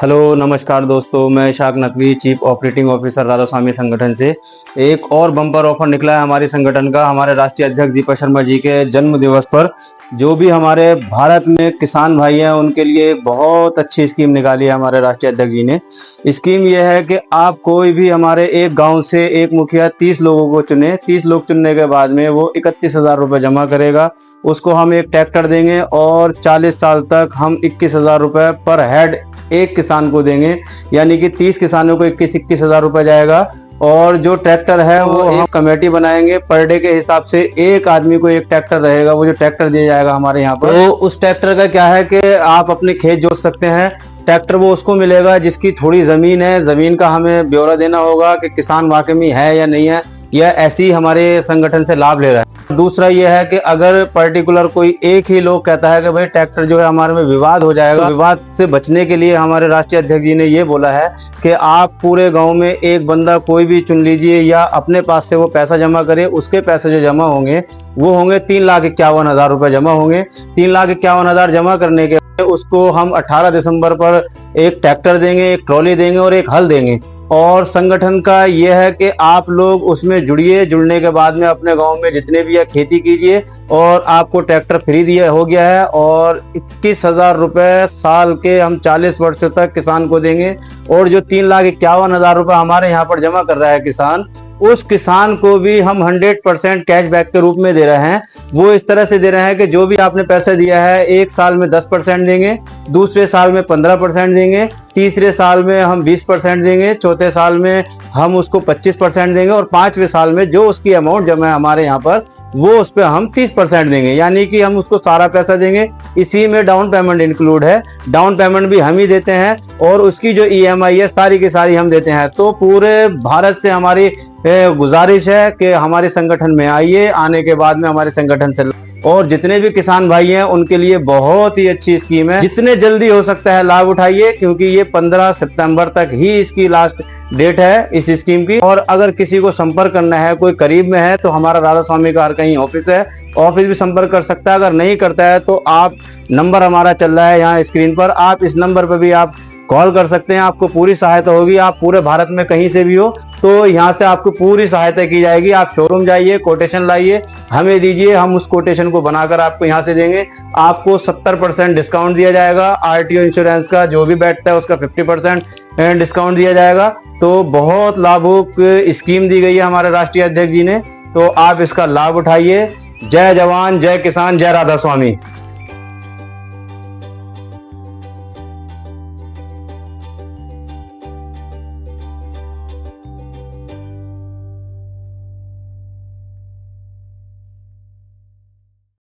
Hello नमस्कार दोस्तों, मैं Ishaq Naqvi, chief operating officer Radha Swami Sangathan से। एक और बम्पर ऑफर निकला है हमारे संगठन का, हमारे राष्ट्रीय अध्यक्ष दीपक शर्मा जी के जन्म दिवस पर। जो भी हमारे भारत में किसान भाई हैं उनके लिए एक बहुत अच्छी स्कीम निकाली है हमारे राष्ट्रीय अध्यक्ष जी ने। स्कीम यह है कि आप कोई भी हमारे एक गांव से एक मुखिया 30 लोगों को चुने। 30 लोग चुनने के बाद में वो 31,000 रुपये जमा करेगा। उसको हम एक ट्रैक्टर देंगे और 40 साल तक हम 21,000 रुपये पर हेड एक किसान को देंगे, यानी कि 30 किसानों को 21,000 रुपये जाएगा। और जो ट्रैक्टर है वो एक कमेटी बनाएंगे, पर डे के हिसाब से एक आदमी को एक ट्रैक्टर रहेगा। वो जो ट्रैक्टर दिया जाएगा हमारे यहाँ पर, तो उस ट्रैक्टर का क्या है कि आप अपने खेत जोत सकते हैं। ट्रैक्टर वो उसको मिलेगा जिसकी थोड़ी जमीन है, जमीन का हमें ब्यौरा देना होगा कि किसान वाकई में है या नहीं है, या ऐसी हमारे संगठन से लाभ ले रहा है। दूसरा ये है कि अगर पर्टिकुलर कोई एक ही लोग कहता है कि भाई ट्रैक्टर जो है हमारे में विवाद हो जाएगा, तो विवाद से बचने के लिए हमारे राष्ट्रीय अध्यक्ष जी ने ये बोला है कि आप पूरे गांव में एक बंदा कोई भी चुन लीजिए या अपने पास से वो पैसा जमा करे। उसके पैसे जो जमा होंगे वो होंगे 3,51,000 रुपये जमा होंगे। 3,51,000 जमा करने के उसको हम 18 दिसंबर पर एक ट्रैक्टर देंगे, एक ट्रॉली देंगे और एक हल देंगे। और संगठन का यह है कि आप लोग उसमें जुड़िए। जुड़ने के बाद में अपने गांव में जितने भी है खेती कीजिए और आपको ट्रैक्टर फ्री दिया हो गया है। और 21,000 रुपये साल के हम 40 वर्षों तक किसान को देंगे। और जो 3,51,000 रुपये हमारे यहाँ पर जमा कर रहा है किसान, उस किसान को भी हम 100% कैशबैक के रूप में दे रहे हैं। वो इस तरह से दे रहे हैं कि जो भी आपने पैसा दिया है, एक साल में 10% देंगे, दूसरे साल में 15% देंगे, तीसरे साल में हम 20% देंगे, चौथे साल में हम उसको 25% देंगे और पांचवें साल में जो उसकी अमाउंट जमा है हमारे यहाँ पर वो उस पर हम 30% देंगे। यानी कि हम उसको सारा पैसा देंगे। इसी में डाउन पेमेंट इंक्लूड है। डाउन पेमेंट भी हम ही देते हैं और उसकी जो EMI है सारी की सारी हम देते हैं। तो पूरे भारत से हमारी गुजारिश है कि हमारे संगठन में आइए। आने के बाद में हमारे संगठन से और जितने भी किसान भाई हैं उनके लिए बहुत ही अच्छी स्कीम है। जितने जल्दी हो सकता है लाभ उठाइए, क्योंकि ये 15 सितंबर तक ही इसकी लास्ट डेट है इस स्कीम की। और अगर किसी को संपर्क करना है, कोई करीब में है, तो हमारा राधा स्वामी का हर कहीं ऑफिस है, ऑफिस भी संपर्क कर सकता है। अगर नहीं करता है तो आप नंबर हमारा चल रहा है यहाँ स्क्रीन पर, आप इस नंबर पर भी आप कॉल कर सकते हैं। आपको पूरी सहायता होगी। आप पूरे भारत में कहीं से भी हो तो यहाँ से आपको पूरी सहायता की जाएगी। आप शोरूम जाइए, कोटेशन लाइए, हमें दीजिए, हम उस कोटेशन को बनाकर आपको यहाँ से देंगे। आपको 70% डिस्काउंट दिया जाएगा। RTO इंश्योरेंस का जो भी बैठता है उसका 50% डिस्काउंट दिया जाएगा। तो बहुत लाभुक स्कीम दी गई है हमारे राष्ट्रीय अध्यक्ष जी ने। तो आप इसका लाभ उठाइए। जय जवान, जय किसान, जय राधा स्वामी।